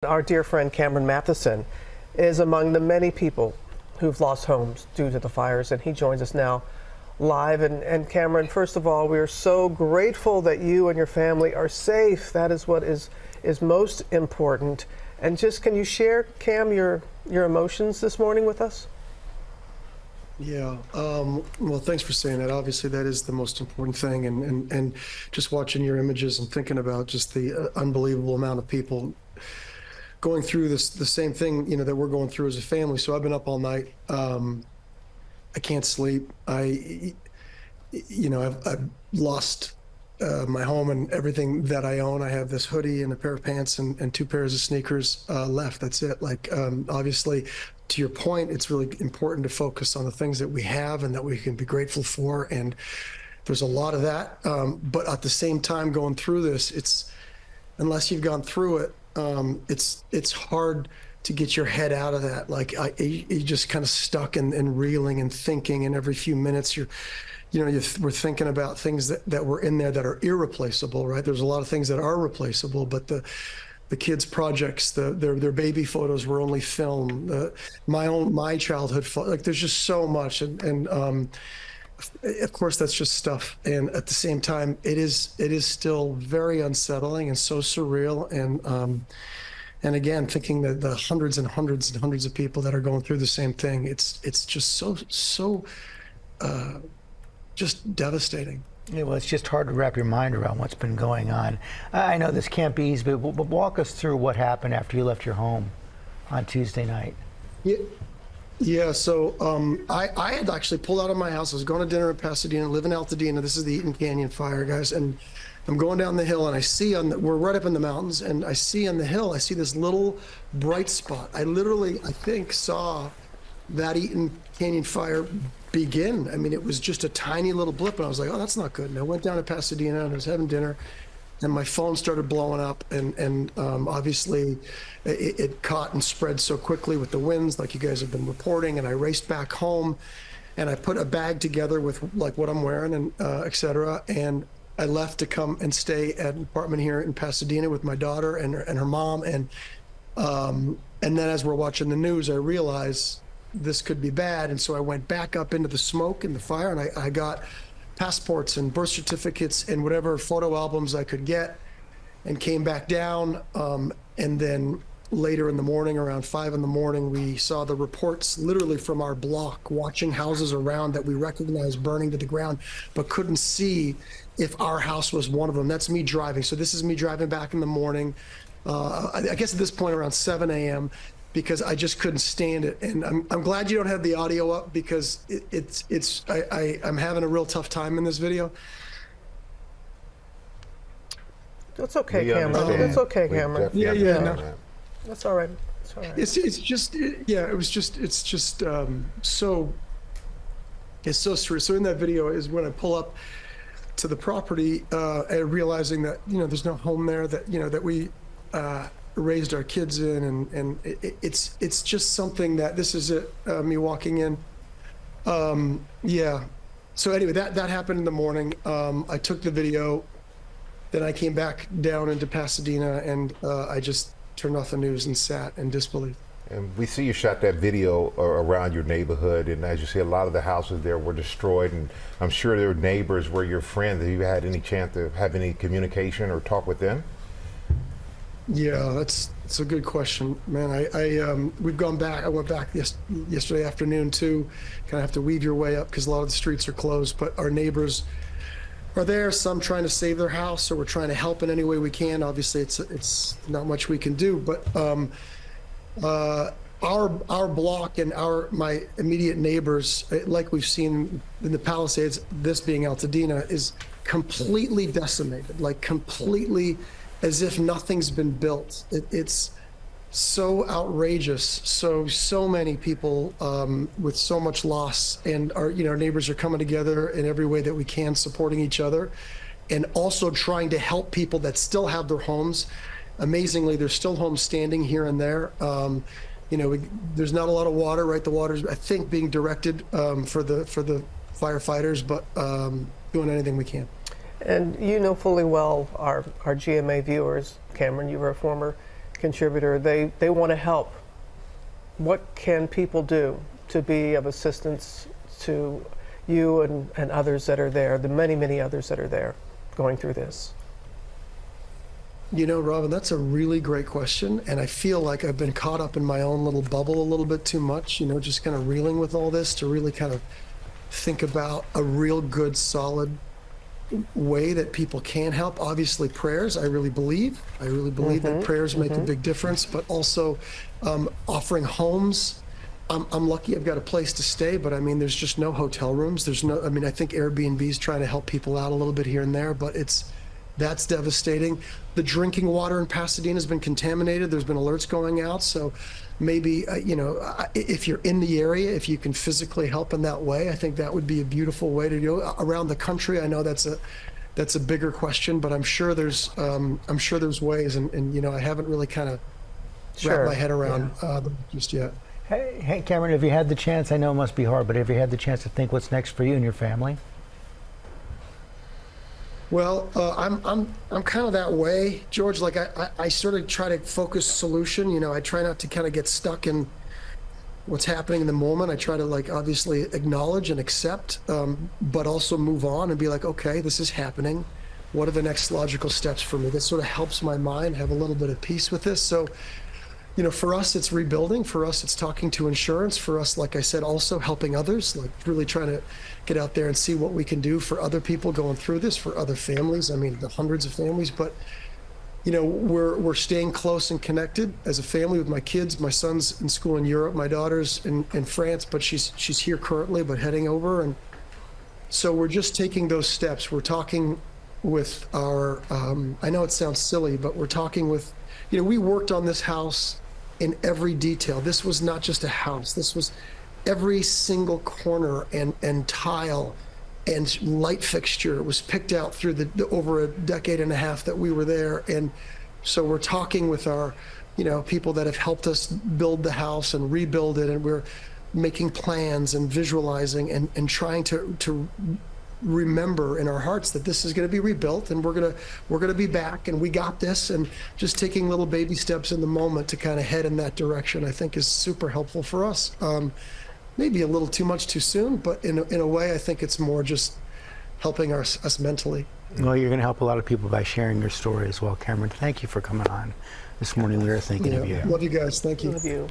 Our dear friend Cameron Matheson is among the many people who've lost homes due to the fires, and he joins us now live. And Cameron, first of all, we are so grateful that you and your family are safe. That is what is most important. And just, can you share, Cam, your emotions this morning with us? Yeah, well, thanks for saying that. Obviously, that is the most important thing. And just watching your images and thinking about just the unbelievable amount of people going through the same thing, that we're going through as a family. So I've been up all night. I can't sleep. I've lost my home and everything that I own. I have this hoodie and a pair of pants and two pairs of sneakers left. That's it. Obviously, to your point, it's really important to focus on the things that we have and that we can be grateful for. And there's a lot of that. But at the same time, going through this, unless you've gone through it, it's hard to get your head out of that. You're just kind of stuck and reeling and thinking, and every few minutes we're thinking about things that were in there that are irreplaceable, right? There's a lot of things that are replaceable, but the kids' projects, their baby photos were only film. My childhood there's just so much, and of course that's just stuff. And at the same time, it is still very unsettling and so surreal. And again, thinking that the hundreds and hundreds and hundreds of people that are going through the same thing, it's just so just devastating. Yeah, well, it's just hard to wrap your mind around what's been going on. I know this can't be easy, but walk us through what happened after you left your home on Tuesday night. Yeah, so I had actually pulled out of my house. I was going to dinner in Pasadena, live in Altadena. This is the Eaton Canyon fire, guys. And I'm going down the hill, and I see we're right up in the mountains, and I see on the hill, I see this little bright spot. I think, saw that Eaton Canyon fire begin. I mean, it was just a tiny little blip, and I was like, oh, that's not good. And I went down to Pasadena, and I was having dinner, and my phone started blowing up, and obviously it caught and spread so quickly with the winds, like you guys have been reporting. And I raced back home, and I put a bag together with what I'm wearing and et cetera. And I left to come and stay at an apartment here in Pasadena with my daughter and her mom. And then as we're watching the news, I realized this could be bad. And so I went back up into the smoke and the fire, and I got passports and birth certificates and whatever photo albums I could get, and came back down. And then later in the morning, around 5 in the morning, we saw the reports literally from our block, watching houses around that we recognized burning to the ground, but couldn't see if our house was one of them. That's me driving. So this is me driving back in the morning. I guess at this point around 7 a.m. because I just couldn't stand it. And I'm glad you don't have the audio up, because I'm having a real tough time in this video. That's okay, Cameron. That's okay, Cameron. Yeah, no. That's all right. It's all right. It's so surreal. So in that video is when I pull up to the property, and realizing that there's no home there, that we raised our kids in, and it's just something that this is it. Me walking in. Yeah. So anyway, that happened in the morning. I took the video, then I came back down into Pasadena, and I just turned off the news and sat in disbelief. And we see you shot that video around your neighborhood, and as you see, a lot of the houses there were destroyed, and I'm sure their neighbors were your friends. Have you had any chance to have any communication or talk with them? Yeah, that's a good question, man. We've gone back. I went back yesterday afternoon too. Kind of have to weave your way up because a lot of the streets are closed, but our neighbors are there. Some trying to save their house, or we're trying to help in any way we can. Obviously, it's not much we can do, but our block and my immediate neighbors, like we've seen in the Palisades, this being Altadena, is completely decimated, like completely, as if nothing's been built. It's so outrageous. So many people with so much loss, and our neighbors are coming together in every way that we can, supporting each other, and also trying to help people that still have their homes. Amazingly, there's still homes standing here and there. There's not a lot of water, right? The water's, I think, being directed for the firefighters, but doing anything we can. And you know fully well our GMA viewers, Cameron, you were a former contributor. They want to help. What can people do to be of assistance to you and others that are there, the many, many others that are there going through this? You know, Robin, that's a really great question. And I feel like I've been caught up in my own little bubble a little bit too much, you know, just kind of reeling with all this to really kind of think about a real good, solid way that people can help. Obviously, prayers, I really believe that prayers make a big difference, but also offering homes. I'm lucky I've got a place to stay, but I mean, there's just no hotel rooms. I mean, I think Airbnb's trying to help people out a little bit here and there, but that's devastating. The drinking water in Pasadena has been contaminated. There's been alerts going out. So maybe, you know, if you're in the area, if you can physically help in that way, I think that would be a beautiful way to go. Around the country, I know that's a bigger question, but I'm sure there's ways, and you know, I haven't really kind of wrapped my head around them just yet. Hey, Cameron, have you had the chance? I know it must be hard, but have you had the chance to think what's next for you and your family? Well, I'm kind of that way, George. Like I sort of try to focus solution. You know, I try not to kind of get stuck in what's happening in the moment. I try to, like, obviously acknowledge and accept, but also move on and be like, okay, this is happening. What are the next logical steps for me? This sort of helps my mind have a little bit of peace with this. So, you know, for us, it's rebuilding. For us, it's talking to insurance. For us, like I said, also helping others, like really trying to get out there and see what we can do for other people going through this, for other families. I mean, the hundreds of families, but you know, we're staying close and connected as a family with my kids. My son's in school in Europe. My daughter's in France, but she's here currently, but heading over. And so we're just taking those steps. We're talking with our, I know it sounds silly, but we're talking with, you know, we worked on this house in every detail. This was not just a house. This was every single corner and tile and light fixture was picked out through the over a decade and a half that we were there. And so we're talking with our, you know, people that have helped us build the house and rebuild it, and we're making plans and visualizing and trying to remember in our hearts that this is going to be rebuilt, and we're going to be back, and we got this. And just taking little baby steps in the moment to kind of head in that direction, I think, is super helpful for us. Maybe a little too much too soon, but in a way, I think it's more just helping us mentally. Well, you're going to help a lot of people by sharing your story as well, Cameron. Thank you for coming on this morning. We were thinking of you. Love you guys. Thank you. Love you.